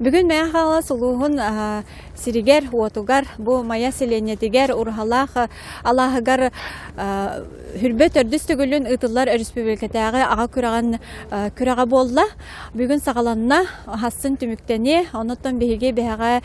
Бүгін мәя қала сұлуғын сиригер, уотугар, бұ мая селенетігер, урхалақ, алағығар хүрбет өрдіс түгілін ұтылар республикатағы аға күріға болла. Бүгін сағаланна хасын түміктені, оныттан бейге бейға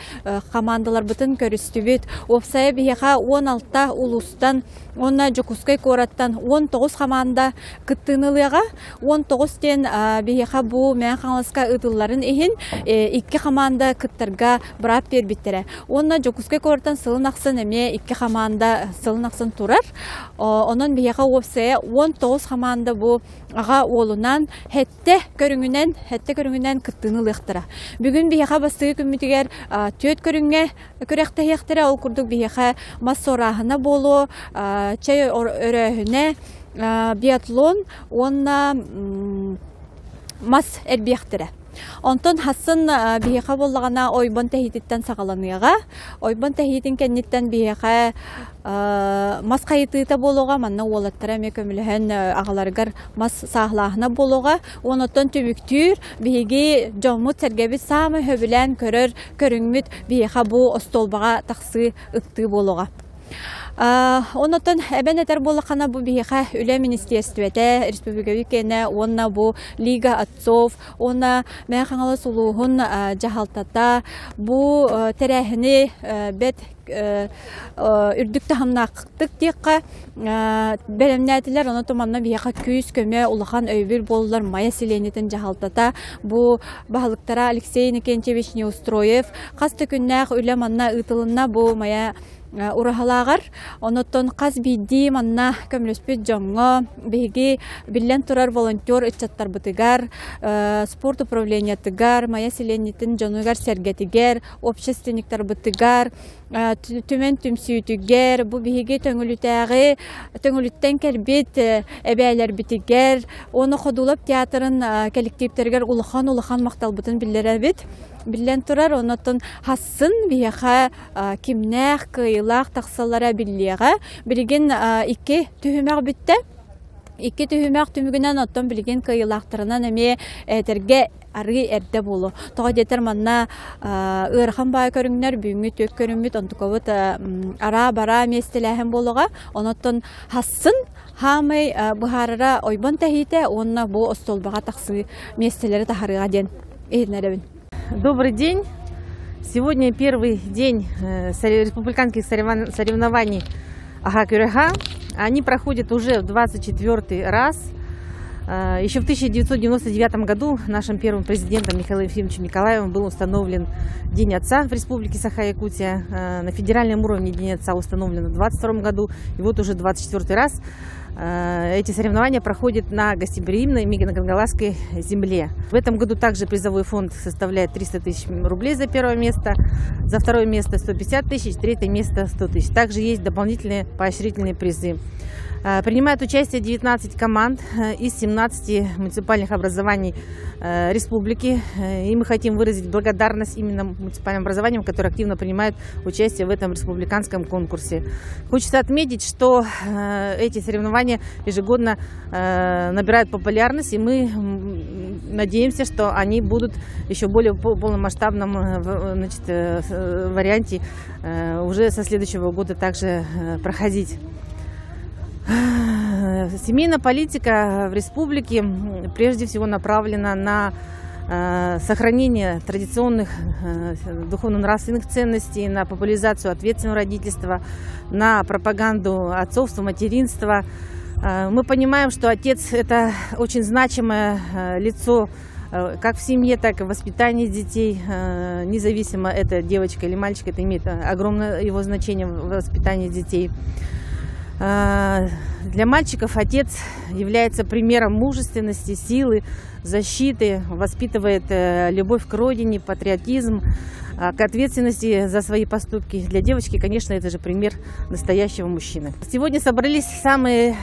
командалар бұтын көрістібет. Опсайы бейға 16 улустан, онна жүкускай кораттан 19 команда күттініліға, 19-тен бейға бұ мәя қаласқа ұтыларын ехін 2 команда кыттарга брат бербиттере. Онна жокускай кораттан сылын ақсын әме 2 команда сылын ақсын турар. Онын бейға опсая 19 команда бұ аға олынан хәтте көріңінен кыттыны лықтыра. Бүгін бейға бастығы күмітігер төт көріңе көрәқті хектері ол күрдік бейға мас сорағына болу, чай өрәхіне, биатлон, онна мас әрбияқтыры. Онтон хасын бейға болғана ойбан тәхететтен сағаланыяға, ойбан тәхетін кәнеттен бейға мас қайытыйта болуға, манна олаттыра мекөміліген ағаларғар мас сағылағына болуға, онытон түбіктүр бейге жомут сәргебі самы хөбілән көріңміт бейға бұл остолбаға тақсы ұтты болуға. Онотон әбән әтер болақана бұ бейға үлі министерстветі, республикавикені, онна бұ Лига отцов, онна мәқаңалы сұлуғын жағалтата, бұ тәрәхіні бәт үрдікті хамнақықтық дейққа бәлемнәтілер, оны томанна бейға күйіз көме ұлақан өйбір болылар мая селенетін жағалтата, бұ бағылықтара Алексей Никентьевич Неустроев, қасты күннәқ үлі манна ұтылына бұ мая урахалағар, оныттон қаз бейді манна көміліспет жоңға, бейге білен тұрар волонтер үтчаттар бұтығар, спорт управлениятығар, мая селенетін жоңығар сәргетігер, общественниктар бұтығар, түмен түмсүйітігер, бұл бейге төңіліттен кәлбет әбәйлер бітігер, оны қодулап театрын коллективтергер улахан мақтал бұтын білер әбет. Білен тұрар, онытын хасын бейға кімнәқ, қиылақ, тақсалара білеға. Білген 2 түхімәқ бітті. 2 түхімәқ түмігінен оттан білген қиылақтырынан әме әтерге арғы әрді болу. Тоға детер манна ұрған бай көріңнер, бүйімет, өк көріңмет, онтықовыт ара-бара местеләхін болуға. Онытын хасын хамай бұхарыра ойбан тәхейті, онына бұл остолбаға тақсы местелері тахарыға ден. Добрый день! Сегодня первый день республиканских соревнований Ага-Кюреха. Они проходят уже в 24-й раз. Еще в 1999 году нашим первым президентом Михаилом Ефимовичем Николаевым был установлен День отца в Республике Саха-Якутия. На федеральном уровне День отца установлен в 1922 году. И вот уже 24-й раз эти соревнования проходят на гостеприимной Мегино-Гангаласской земле. В этом году также призовой фонд составляет 300 тысяч рублей за первое место, за второе место 150 тысяч, третье место 100 тысяч. Также есть дополнительные поощрительные призы. Принимают участие 19 команд из 17 муниципальных образований республики. И мы хотим выразить благодарность именно муниципальным образованиям, которые активно принимают участие в этом республиканском конкурсе. Хочется отметить, что эти соревнования ежегодно набирают популярность, и мы надеемся, что они будут еще более полномасштабном варианте уже со следующего года также проходить. Семейная политика в республике прежде всего направлена на сохранение традиционных духовно-нравственных ценностей, на популяризацию ответственного родительства, на пропаганду отцовства, материнства. Мы понимаем, что отец – это очень значимое лицо как в семье, так и в воспитании детей. Независимо, это девочка или мальчик, это имеет огромное его значение в воспитании детей. Для мальчиков отец является примером мужественности, силы, защиты, воспитывает любовь к родине, патриотизм, к ответственности за свои поступки. Для девочки, конечно, это же пример настоящего мужчины. Сегодня собрались самые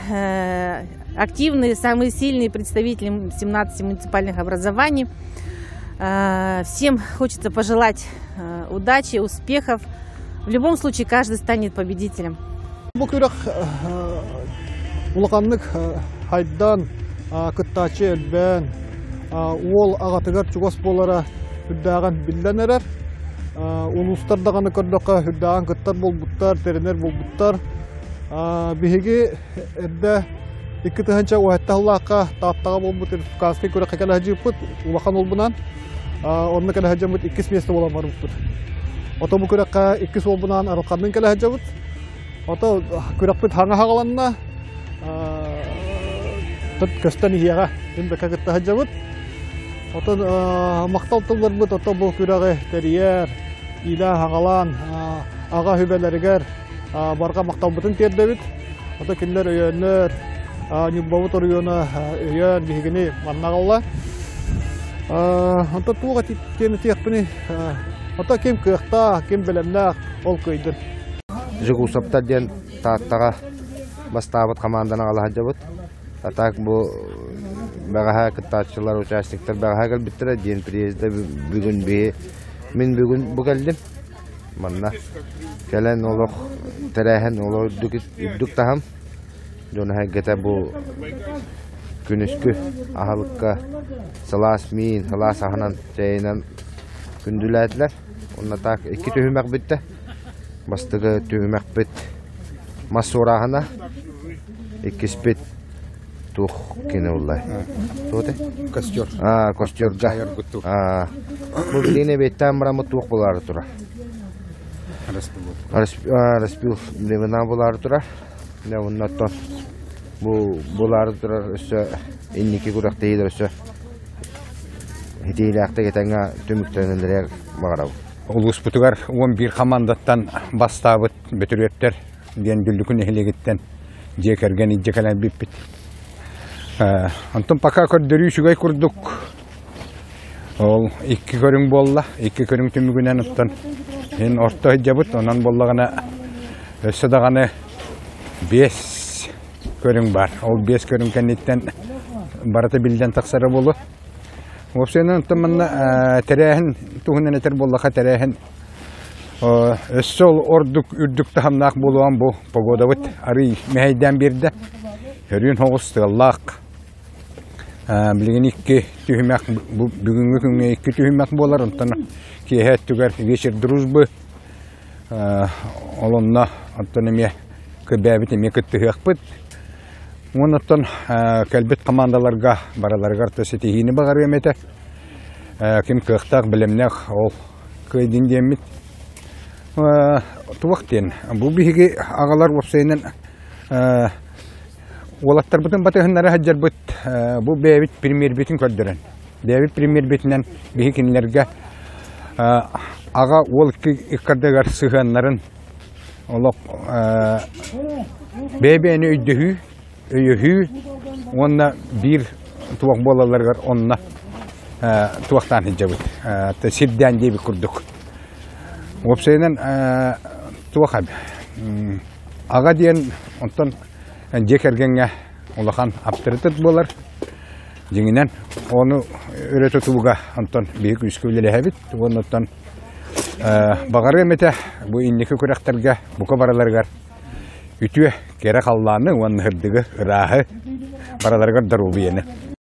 активные, самые сильные представители 17 муниципальных образований. Всем хочется пожелать удачи, успехов. В любом случае, каждый станет победителем. Бұл күрек ұлғанлық хайдан күттачы әлбән ол ағатығар чугас болара hüddağın billenerer. Uluslar dağını kördöka hüddağın kıttar bolbuttar, terener bolbuttar. Bihigi edde iki tıhınca uhatta Allah'a taaptağa bolbutur. Kaskı köre kakala hacı put, ulakan olbunan. Onun kala hacı mut ikis miyeste olamar buput. Oto bu köre ikis olbunan aralkanın kala hacı put. Oto köre put hanga hagalanna. Tut kösten iyaga, imbe kakıtta hacı put. Oto maktal tıllar put, oto bu köre teriyer. İla hagalan, ağa hübeleriger. Barga maktal putun terdebit. Oto kinler öyenler. Nyumbawut oriyona öyen bihigini mannagalla. Oto tuğa titkeni tiyakpini. Oto kim kıyakta, kim belemnak, ol kıydır. Жигу саптаден тааттага бастабыт команданың ала хажабыт. Атак бу багаха кыттачылар участниктер багаха келбиттер ден приезде бүгүн мен бүгүн бу келдим. Манна келен олох терехен олох дүк тахам. Жона хагета бу күнүскү ахалыкка салас мин салас аханан жайынан күндүләтләр. Онна так iki төһүмәк битте. Бастыгы төмәк бит масурахана икиспит тух кине уллай. Тоте? Костер. Костерга. Бу дине беттан бара тух булар тура. Распил левена булар тура. Не оннаттан бу булар тура өсө инники курак дейдер өсө. Хидилакта кетенга төмүктөнүлөр багарабы. Улус бутугар 11 командаттан бастабыт бөтүрөттөр ден дүлүкүн эхлегиттен жекерген ижекелен биппит. Антон пока көрдөрүү шугай курдук. Ол 2 көрүң болла, 2 көрүң түмүгүнөн оттон. Мен орто жабыт, онан боллагана өсө даганы 5 көрүң бар. Ол 5 көрүң кенеттен барата билден таксары болу. Вопсенен томанна терехин туһунан этер боллаха терехин өссөл ордук үрдүк тахамнак болуан бу погода бит ары мейдан бирде көрүн хогусталлак билген 2 түһүмәк бүгүнгү күнгө 2 түһүмәк болар онтон киһет түгөр вечер дружбы олонна онтон эме көбәбит эме көттүхәкпит. Оннан кәлбет командаларга бараларга артысытыгыны багар эмете. Ким кыктак билемнек ол көйдин демит. Туактен бу биги агалар вопсайнан олаттар бутун батыгыннары хаҗар бут. Бу бебит премьер битин көрдөрөн. Бебит премьер битинен биги кинлерге ага ол иккардагар сыганнарын олок бебени өйдөһү Öйühü, onunla bir tuvak bolalar var, onunla tuvaktan hicabıt. Sibden diye bir kurduk. Opsaydan tuvak abi. Ağa diyen, ondan cekergenge olakan aptırıtıt bolar. Jinginen, onu öğreti tubuga, ondan büyük üsküvleri habit. Ondan bağırı emete, bu indiki kuraktarga, bu kabaralarga ütüye gerek Allah'ını onun hırdığı ırahı baralarga darubiyeni.